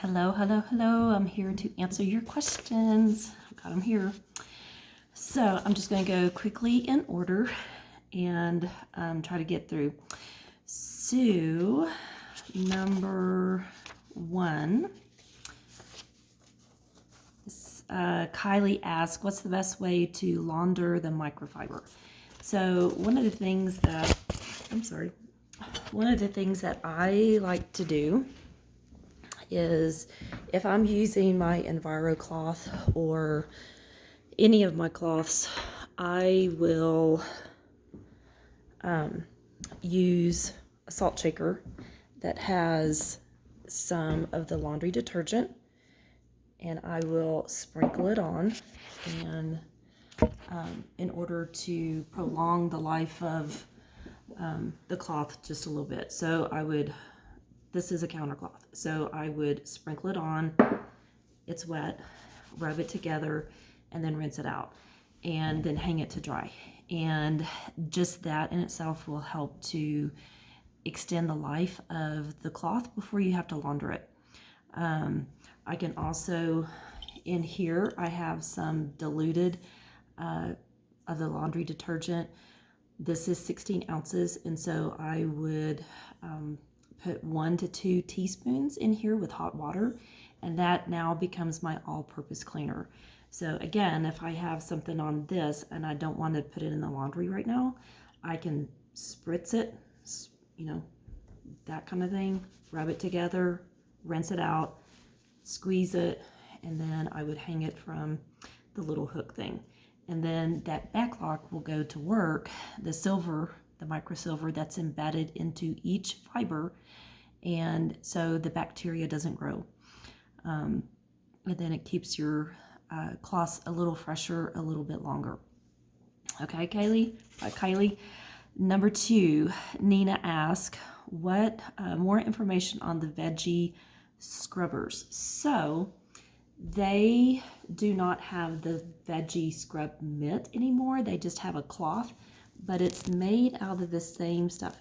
Hello, hello, hello. I'm here to answer your questions. Got them here. So I'm just going to go quickly in order and try to get through. So, number one, Kylie asked, what's the best way to launder the microfiber? So one of the things that, I like to do is if I'm using my Enviro cloth or any of my cloths, I will use a salt shaker that has some of the laundry detergent, and I will sprinkle it on, and in order to prolong the life of the cloth just a little bit. So this is a counter cloth, so I would sprinkle it on, it's wet, rub it together, and then rinse it out, and then hang it to dry. And just that in itself will help to extend the life of the cloth before you have to launder it. I can also, in here, I have some diluted of the laundry detergent. This is 16 ounces, and so I would put 1 to 2 teaspoons in here with hot water, and that now becomes my all-purpose cleaner. So again, if I have something on this and I don't want to put it in the laundry right now, I can spritz it, that kind of thing, rub it together, rinse it out, squeeze it, and then I would hang it from the little hook thing. And then that back lock will go to work, the silver, the microsilver that's embedded into each fiber, and so the bacteria doesn't grow. And then it keeps your cloths a little fresher, a little bit longer. Okay, Kylie. Number 2, Nina asked, what more information on the veggie scrubbers? So they do not have the veggie scrub mitt anymore. They just have a cloth, but it's made out of the same stuff.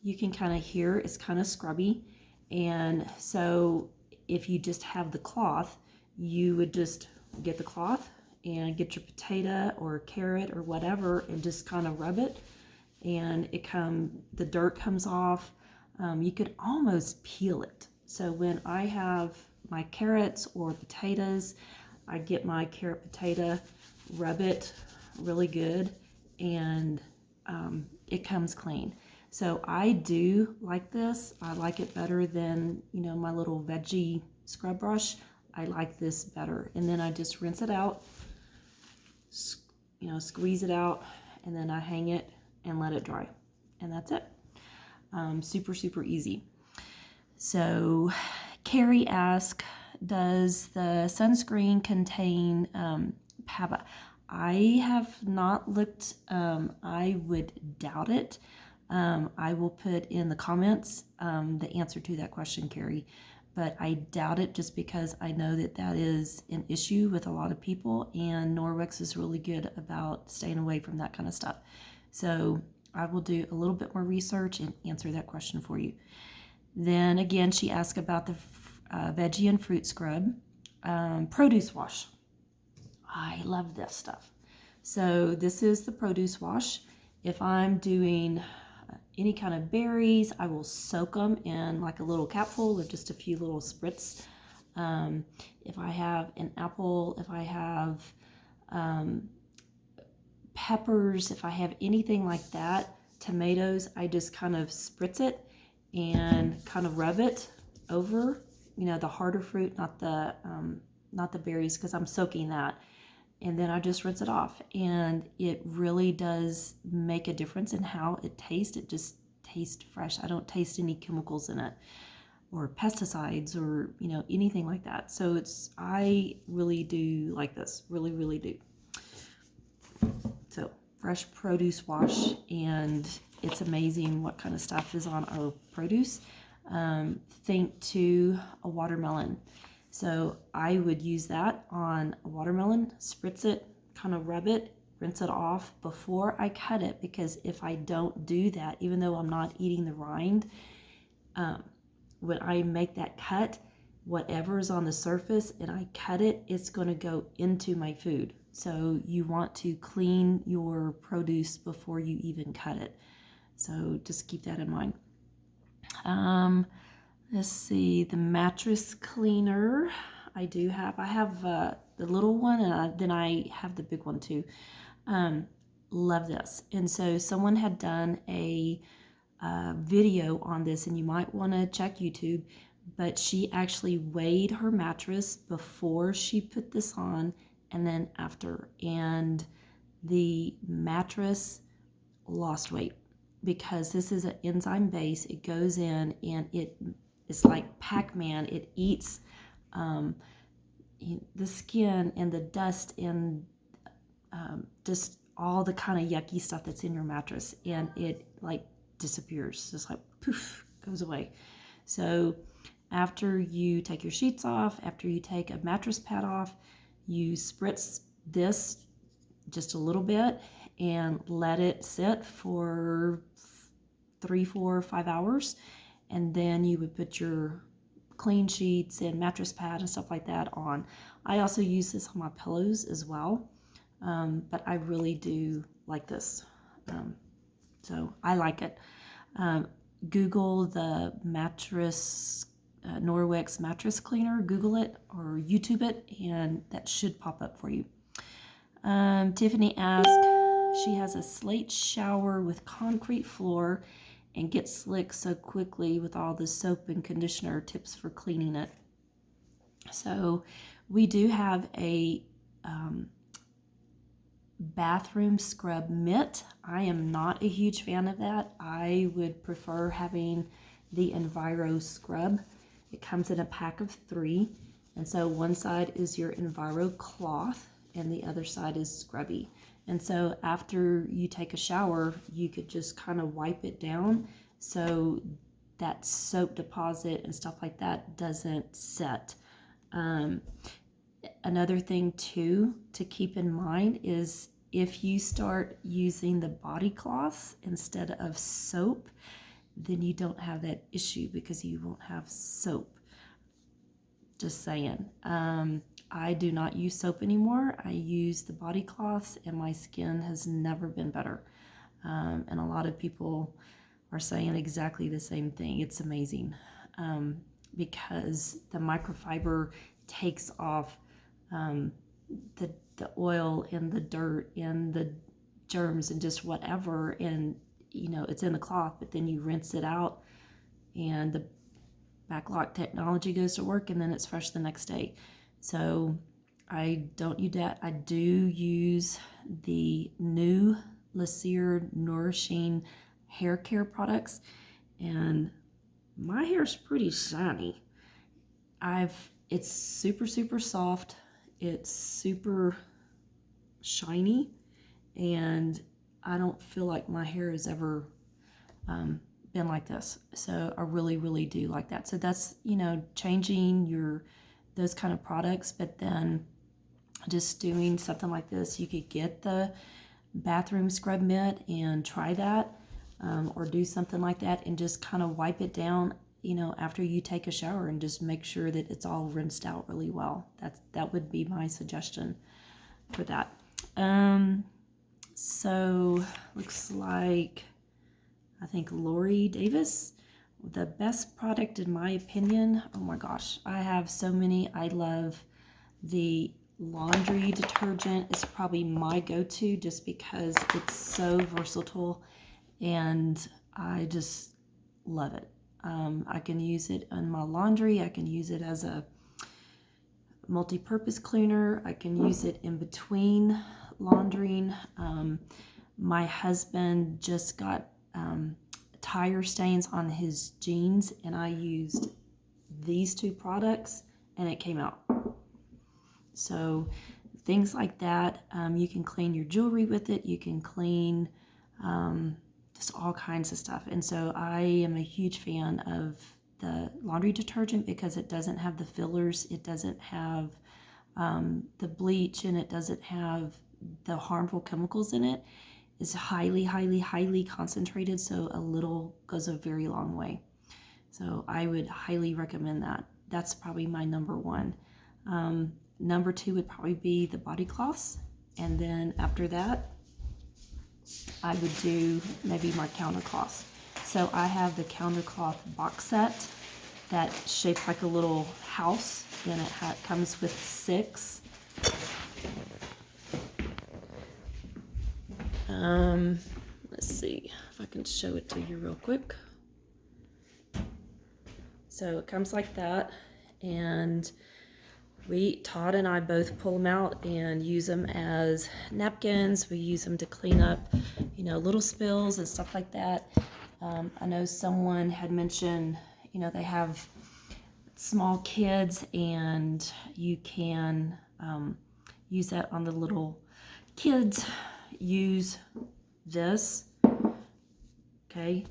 You can kind of hear it's kind of scrubby. And so if you just have the cloth, you would just get the cloth and get your potato or carrot or whatever and just kind of rub it, and the dirt comes off. You could almost peel it. So when I have my carrots or potatoes, I get my carrot potato, rub it really good, and it comes clean. So I do like this. I like it better than, my little veggie scrub brush. I like this better. And then I just rinse it out, squeeze it out, and then I hang it and let it dry. And that's it. Super, super easy. So Carrie asked, does the sunscreen contain PABA? I have not looked. I would doubt it. I will put in the comments the answer to that question, Carrie, but I doubt it just because I know that is an issue with a lot of people, and Norwex is really good about staying away from that kind of stuff. So I will do a little bit more research and answer that question for you. Then again, she asked about the veggie and fruit scrub, produce wash. I love this stuff. So this is the produce wash. If I'm doing any kind of berries, I will soak them in like a little capful or just a few little spritz. If I have an apple, if I have peppers, if I have anything like that, tomatoes, I just kind of spritz it and kind of rub it over, the harder fruit, not the berries, because I'm soaking that. And then I just rinse it off, and it really does make a difference in how it tastes. It just tastes fresh. I don't taste any chemicals in it or pesticides or anything like that. So I really do like this, really, really do. So fresh produce wash, and it's amazing what kind of stuff is on our produce. Think to a watermelon. So I would use that on a watermelon, spritz it, kind of rub it, rinse it off before I cut it, because if I don't do that, even though I'm not eating the rind, when I make that cut, whatever is on the surface and I cut it, it's going to go into my food. So you want to clean your produce before you even cut it. So just keep that in mind. Let's see, the mattress cleaner. I have the little one, and then I have the big one too. Love this. And so someone had done a video on this, and you might want to check YouTube, but she actually weighed her mattress before she put this on and then after, and the mattress lost weight because this is an enzyme base. It goes in and it's like Pac-Man. It eats the skin and the dust and just all the kind of yucky stuff that's in your mattress, and it like disappears, just like poof, goes away. So after you take your sheets off, after you take a mattress pad off, you spritz this just a little bit and let it sit for 3, 4, 5 hours, and then you would put your clean sheets and mattress pad and stuff like that on. I also use this on my pillows as well, but I really do like this, so I like it. Google the mattress, Norwex mattress cleaner, Google it or YouTube it, and that should pop up for you. Tiffany asked, she has a slate shower with concrete floor and gets slick so quickly with all the soap and conditioner, tips for cleaning it. So we do have a bathroom scrub mitt. I am not a huge fan of that. I would prefer having the Enviro scrub. It comes in a pack of 3, and so one side is your Enviro cloth and the other side is scrubby. And so after you take a shower, you could just kind of wipe it down so that soap deposit and stuff like that doesn't set. Another thing too to keep in mind is if you start using the body cloths instead of soap, then you don't have that issue because you won't have soap. Just saying. I do not use soap anymore. I use the body cloths and my skin has never been better. And a lot of people are saying exactly the same thing. It's amazing because the microfiber takes off the oil and the dirt and the germs and just whatever, and it's in the cloth, but then you rinse it out and the backlock technology goes to work and then it's fresh the next day. So I don't use that. I do use the new Lacier Nourishing hair care products, and my hair's pretty shiny. It's super, super soft. It's super shiny, and I don't feel like my hair has ever been like this. So I really, really do like that. So that's, changing those kind of products, but then just doing something like this. You could get the bathroom scrub mitt and try that, or do something like that and just kind of wipe it down, after you take a shower, and just make sure that it's all rinsed out really well. That would be my suggestion for that. So looks like, I think Lori Davis, the best product in my opinion. Oh my gosh, I have so many. I love the laundry detergent. It's probably my go-to just because it's so versatile and I just love it. I can use it in my laundry. I can use it as a multi-purpose cleaner. I can use it in between laundering. My husband just got tire stains on his jeans, and I used these 2 products and it came out. So things like that. You can clean your jewelry with it. You can clean just all kinds of stuff. And so I am a huge fan of the laundry detergent because it doesn't have the fillers, it doesn't have the bleach, and it doesn't have the harmful chemicals in it. It's highly, highly, highly concentrated, so a little goes a very long way. So I would highly recommend that. That's probably my number one. Number two would probably be the body cloths. And then after that, I would do maybe my counter cloths. So I have the counter cloth box set that's shaped like a little house, and it comes with 6. Let's see if I can show it to you real quick. So it comes like that, and Todd and I both pull them out and use them as napkins. We use them to clean up, little spills and stuff like that. I know someone had mentioned, they have small kids, and you can use that on the little kids. Use this, okay,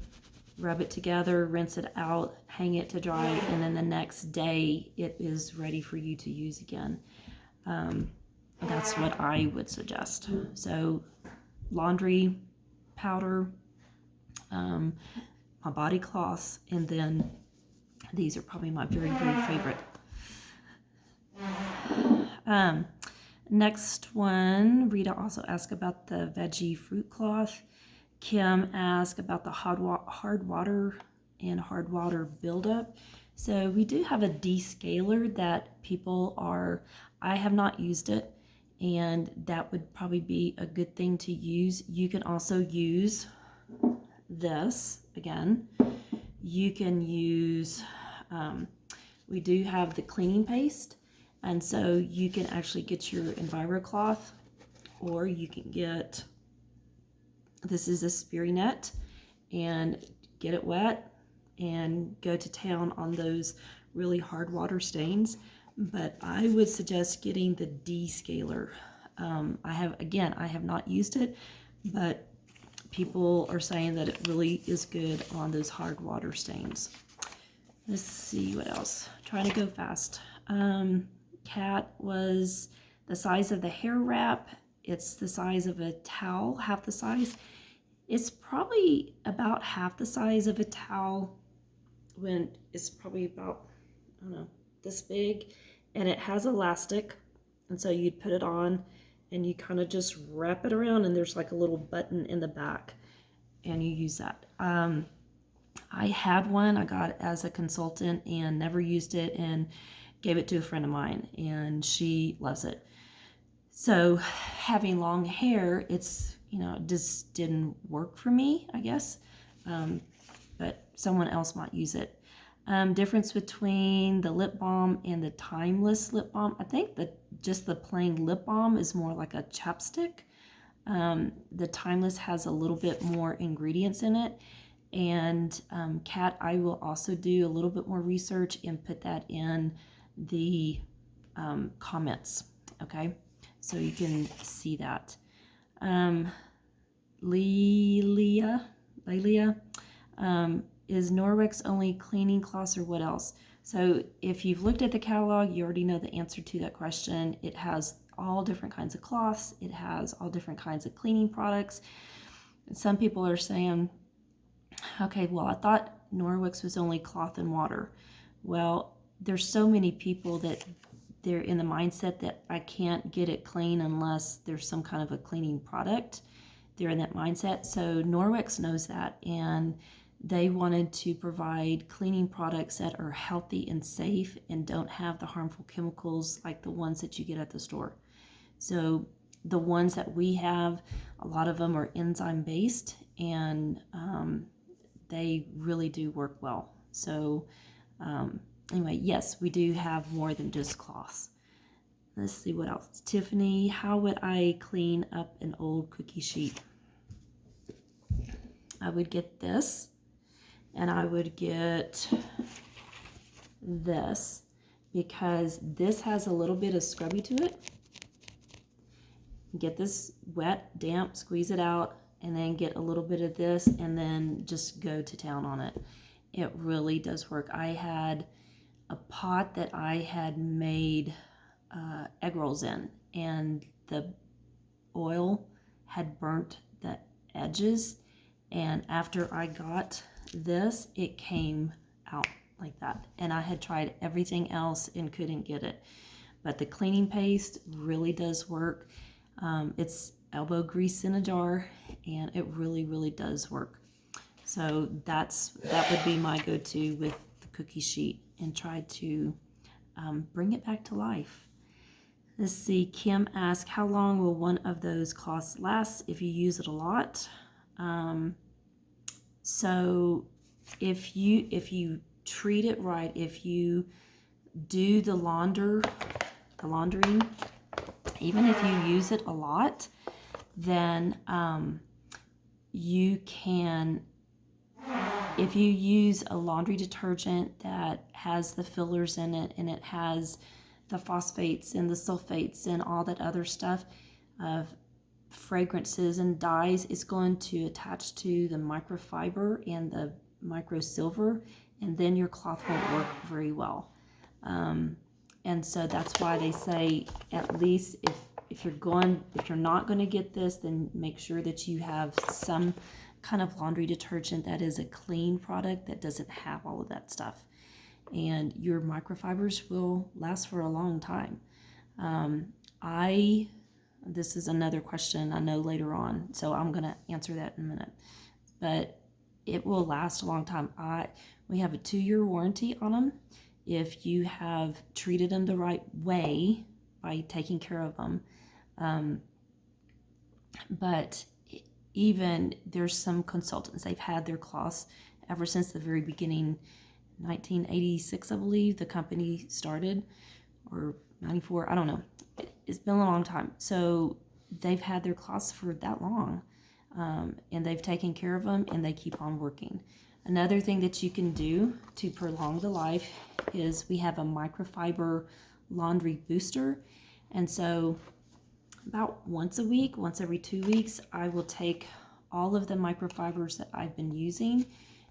rub it together, rinse it out, hang it to dry, and then the next day it is ready for you to use again. That's what I would suggest. So laundry powder, my body cloths, and then these are probably my very, very favorite. Next one, Rita also asked about the veggie fruit cloth. Kim asked about the hard water and hard water buildup. So we do have a descaler that I have not used it, and that would probably be a good thing to use. You can also use this again. You can use, we do have the cleaning paste, and so you can actually get your EnviroCloth, or you can get, this is a SperryNet, and get it wet and go to town on those really hard water stains. But I would suggest getting the descaler. I have not used it, but people are saying that it really is good on those hard water stains. Let's see what else. Trying to go fast. Cat was the size of the hair wrap. It's the size of a towel, half the size. It's probably about half the size of a towel, when it's probably about, I don't know, this big. And it has elastic, and so you'd put it on and you kind of just wrap it around, and there's like a little button in the back, and you use that. I had one I got as a consultant and never used it, and gave it to a friend of mine, and she loves it. So having long hair, it's, it just didn't work for me, I guess, but someone else might use it. Difference between the lip balm and the Timeless lip balm. I think that just the plain lip balm is more like a chapstick. The Timeless has a little bit more ingredients in it. And Kat, I will also do a little bit more research and put that in the comments. Okay, so you can see that. Lelia, is Norwex only cleaning cloths, or what else? So if you've looked at the catalog, you already know the answer to that question. It has all different kinds of cloths. It has all different kinds of cleaning products. And some people are saying, okay, well, I thought Norwex was only cloth and water. Well, there's so many people that they're in the mindset that I can't get it clean unless there's some kind of a cleaning product. They're in that mindset. So Norwex knows that, and they wanted to provide cleaning products that are healthy and safe and don't have the harmful chemicals like the ones that you get at the store. So the ones that we have, a lot of them are enzyme based, and they really do work well. So anyway, yes, we do have more than just cloths. Let's see what else. Tiffany, how would I clean up an old cookie sheet? I would get this, and I would get this, because this has a little bit of scrubby to it. Get this wet, damp, squeeze it out, and then get a little bit of this, and then just go to town on it. It really does work. I had a pot that I had made egg rolls in, and the oil had burnt the edges, and after I got this, it came out like that. And I had tried everything else and couldn't get it. But the cleaning paste really does work. It's elbow grease in a jar, and it really, really does work. So that would be my go-to with the cookie sheet, and try to bring it back to life. Let's see, Kim asked, how long will one of those cloths last if you use it a lot? So if you treat it right, if you do the laundering, even if you use it a lot, then you can, if you use a laundry detergent that has the fillers in it, and it has the phosphates and the sulfates and all that other stuff, fragrances and dyes, is going to attach to the microfiber and the microsilver, and then your cloth won't work very well. And so that's why they say, at least if you're not going to get this, then make sure that you have some kind of laundry detergent that is a clean product that doesn't have all of that stuff, and your microfibers will last for a long time. This is another question I know later on, so I'm going to answer that in a minute, but it will last a long time. We have a 2-year warranty on them if you have treated them the right way by taking care of them. But even there's some consultants, they've had their cloths ever since the very beginning. 1986, I believe, the company started, or 94, I don't know. It's been a long time. So they've had their cloths for that long, and they've taken care of them, and they keep on working. Another thing that you can do to prolong the life is we have a microfiber laundry booster. And so about once a week, once every 2 weeks, I will take all of the microfibers that I've been using,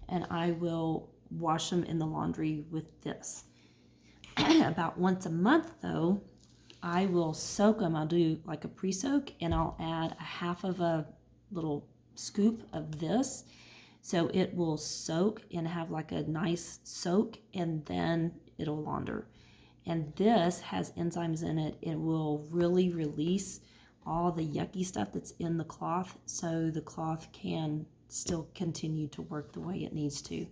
and I will wash them in the laundry with this. About once a month though, I will soak them. I'll do like a pre-soak, and I'll add a half of a little scoop of this, so it will soak and have like a nice soak, and then it'll launder. And this has enzymes in it. It will really release all the yucky stuff that's in the cloth, so the cloth can still continue to work the way it needs to.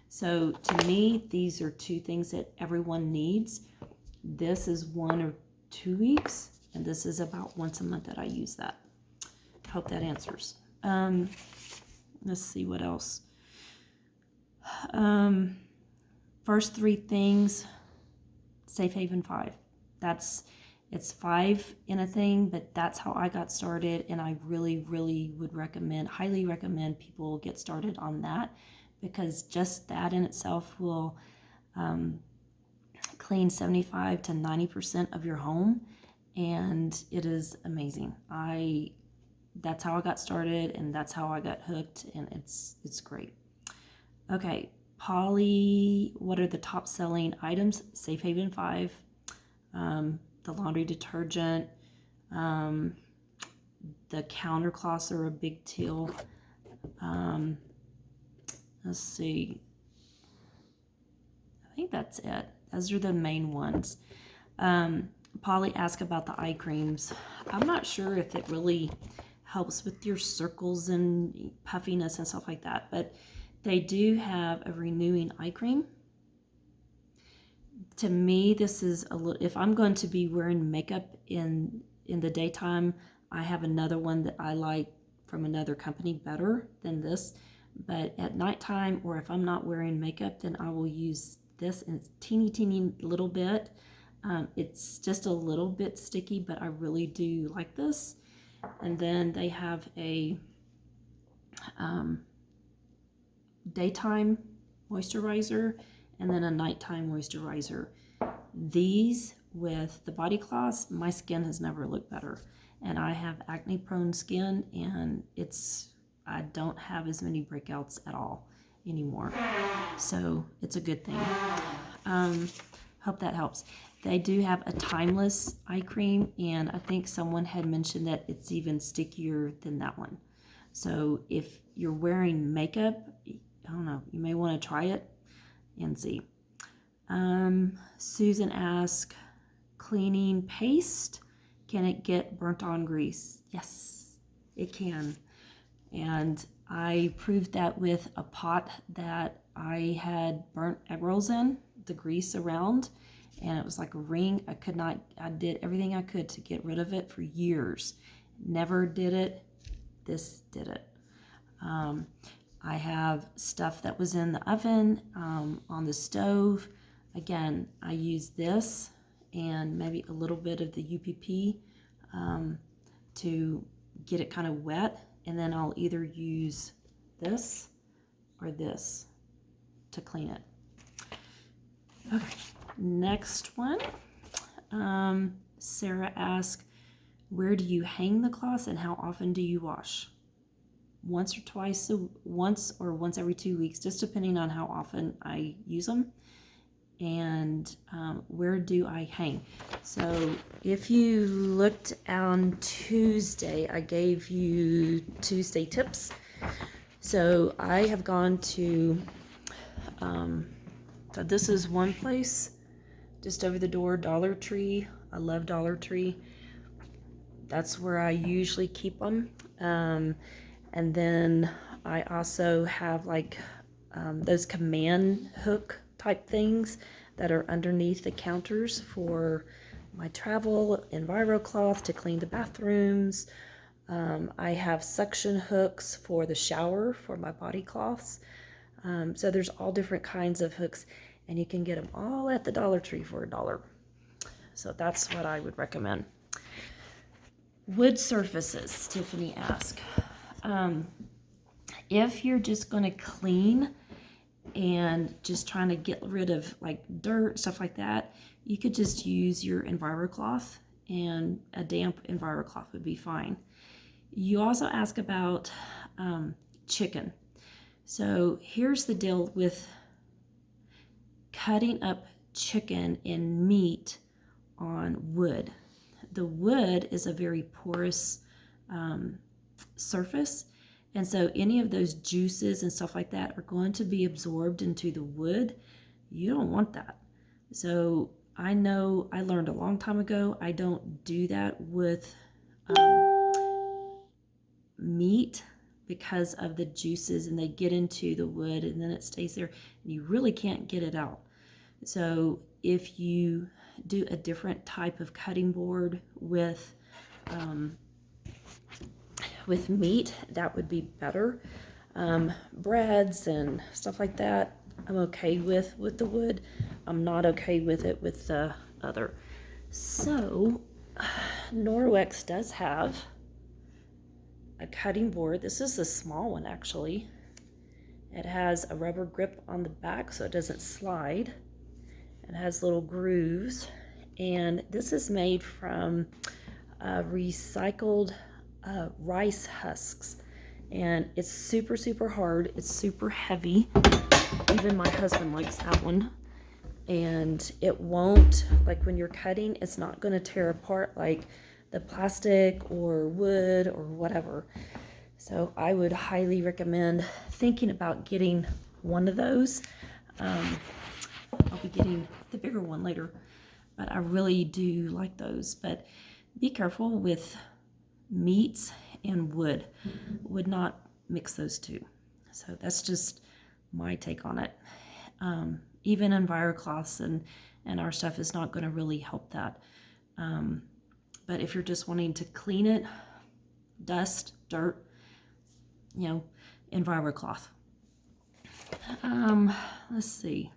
So to me, these are 2 things that everyone needs. This is 1 or 2 weeks, and this is about once a month that I use that. Hope that answers. Let's see what else. First 3 things, Safe Haven 5. It's 5 in a thing, but that's how I got started, and I really, really would highly recommend people get started on that, because just that in itself will clean 75 to 90% of your home, and it is amazing. That's how I got started, and that's how I got hooked, and it's great. Okay, Polly, what are the top selling items? Safe Haven 5, the laundry detergent, the counter cloths are a big deal. Let's see, I think that's it. Those are the main ones. Polly asked about the eye creams. I'm not sure if it really helps with your circles and puffiness and stuff like that, but they do have a renewing eye cream. To me, this is a little, if I'm going to be wearing makeup in the daytime, I have another one that I like from another company better than this. But at nighttime, or if I'm not wearing makeup, then I will use this, and it's teeny little bit. It's just a little bit sticky, but I really do like this. And then they have a daytime moisturizer and then a nighttime moisturizer. These, with the body cloths, my skin has never looked better. And I have acne prone skin, and I don't have as many breakouts at all anymore. So it's a good thing. Hope that helps. They do have a timeless eye cream, and I think someone had mentioned that it's even stickier than that one. So if you're wearing makeup, I don't know, you may want to try it. and Z. Susan asked, cleaning paste, can it get burnt on grease? Yes, it can. And I proved that with a pot that I had burnt egg rolls in, the grease around, and it was like a ring. I did everything I could to get rid of it for years. Never did it. This did it. I have stuff that was in the oven, on the stove. Again, I use this and maybe a little bit of the UPP to get it kind of wet, and then I'll either use this or this to clean it. Okay, next one. Sarah asked, where do you hang the cloths and how often do you wash? Once or once every 2 weeks, just depending on how often I use them. And where do I hang? So if you looked on Tuesday, I gave you Tuesday tips. So I have gone to, so this is one place just over the door, Dollar Tree. I love Dollar Tree. That's where I usually keep them. And then I also have like those command hook type things that are underneath the counters for my travel EnviroCloth to clean the bathrooms. I have suction hooks for the shower for my body cloths. So there's all different kinds of hooks, and you can get them all at the Dollar Tree for $1. So that's what I would recommend. Wood surfaces, Tiffany asked. If you're just going to clean and just trying to get rid of like dirt, stuff like that, you could just use your EnviroCloth, and a damp EnviroCloth would be fine. You also ask about chicken. So here's the deal with cutting up chicken and meat on wood. The wood is a very porous surface, and so any of those juices and stuff like that are going to be absorbed into the wood. You don't want that. So I know I learned a long time ago, I don't do that with meat because of the juices, and they get into the wood and then it stays there and you really can't get it out. So if you do a different type of cutting board with meat, that would be better. Breads and stuff like that, I'm okay with the wood. I'm not okay with it with the other. So Norwex does have a cutting board. This is the small one actually. It has a rubber grip on the back so it doesn't slide. It has little grooves, and this is made from recycled rice husks, and it's super hard. It's super heavy. Even my husband likes that one, and it won't, like when you're cutting, it's not going to tear apart like the plastic or wood or whatever. So I would highly recommend thinking about getting one of those. I'll be getting the bigger one later, but I really do like those. But be careful with meats and wood. Would not mix those two. So that's just my take on it. Even EnviroCloths and our stuff is not going to really help that. But if you're just wanting to clean it, dust, dirt, EnviroCloth. Let's see.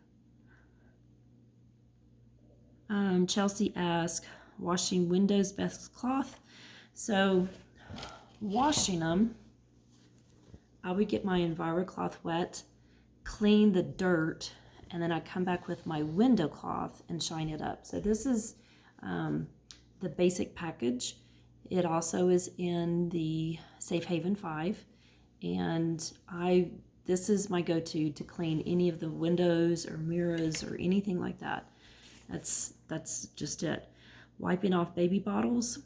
Chelsea asked, washing windows, best cloth. So washing them, I would get my EnviroCloth wet, clean the dirt, and then I come back with my window cloth and shine it up. So this is the basic package. It also is in the Safe Haven 5, and this is my go-to to clean any of the windows or mirrors or anything like that. That's just it. Wiping off baby bottles,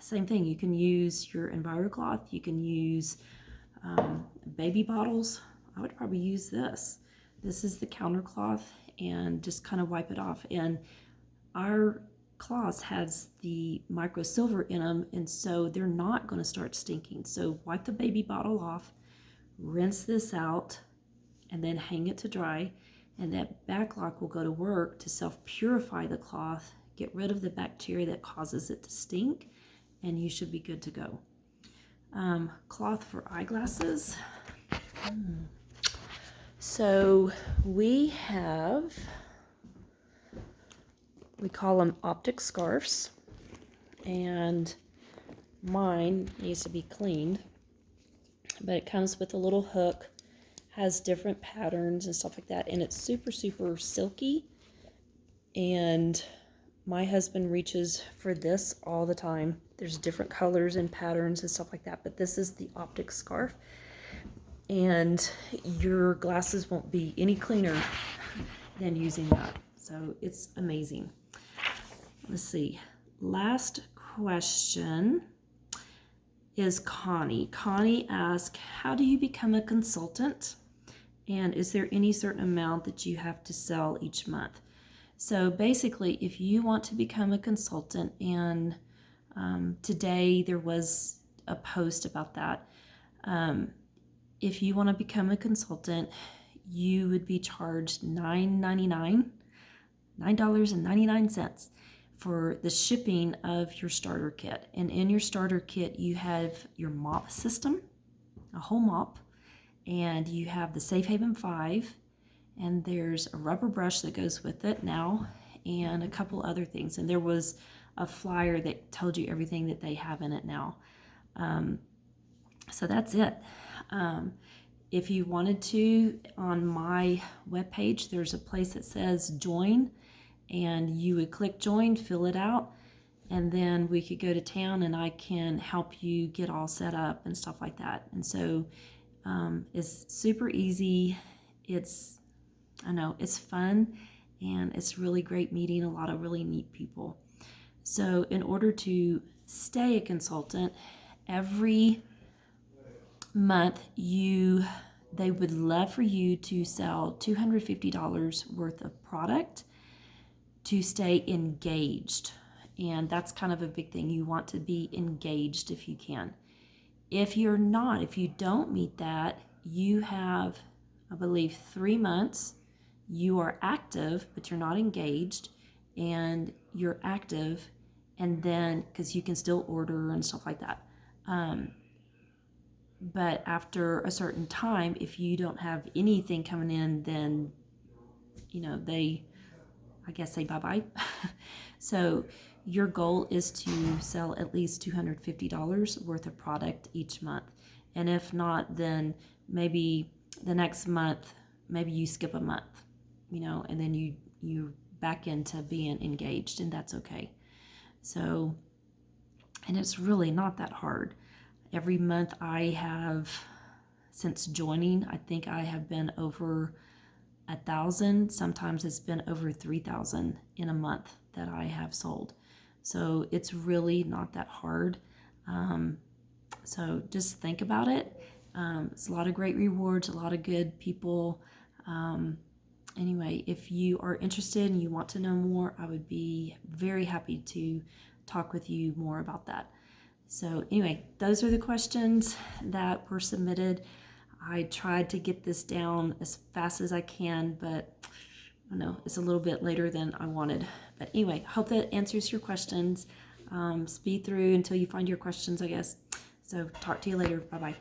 same thing. You can use your EnviroCloth. You can use baby bottles. I would probably use this. This is the counter cloth, and just kind of wipe it off. And our cloths has the micro silver in them, and so they're not going to start stinking. So wipe the baby bottle off, rinse this out, and then hang it to dry. And that backlock will go to work to self-purify the cloth, get rid of the bacteria that causes it to stink, and you should be good to go. Cloth for eyeglasses. So we call them optic scarves, and mine needs to be cleaned, but it comes with a little hook, has different patterns and stuff like that, and it's super, super silky. And my husband reaches for this all the time. There's different colors and patterns and stuff like that, but this is the optic scarf, and your glasses won't be any cleaner than using that. So it's amazing. Let's see. Last question is Connie. Connie asked, how do you become a consultant? And is there any certain amount that you have to sell each month? So basically, if you want to become a consultant, and today there was a post about that. If you want to become a consultant, you would be charged $9.99 for the shipping of your starter kit. And in your starter kit, you have your mop system, a whole mop, and you have the Safe Haven 5, and there's a rubber brush that goes with it now, and a couple other things. And there was a flyer that told you everything that they have in it now. So that's it. If you wanted to, on my webpage, there's a place that says join, and you would click join, fill it out, and then we could go to town and I can help you get all set up and stuff like that. And so it's super easy. I know it's fun, and it's really great meeting a lot of really neat people. So in order to stay a consultant, every month they would love for you to sell $250 worth of product to stay engaged. And that's kind of a big thing. You want to be engaged if you can. If you don't meet that, you have, I believe, 3 months. You are active, but you're not engaged, and you're active, and then, because you can still order and stuff like that. But after a certain time, if you don't have anything coming in, then, they say bye-bye. So your goal is to sell at least $250 worth of product each month. And if not, then maybe the next month, maybe you skip a month, and then you back into being engaged, and that's okay. So, and it's really not that hard. Every month since joining, I think I have been over 1,000. Sometimes it's been over 3,000 in a month that I have sold. So it's really not that hard. So just think about it. It's a lot of great rewards, a lot of good people. Anyway, if you are interested and you want to know more, I would be very happy to talk with you more about that. So anyway, those are the questions that were submitted. I tried to get this down as fast as I can, but I know it's a little bit later than I wanted. But anyway, hope that answers your questions. Speed through until you find your questions, I guess. So talk to you later. Bye-bye.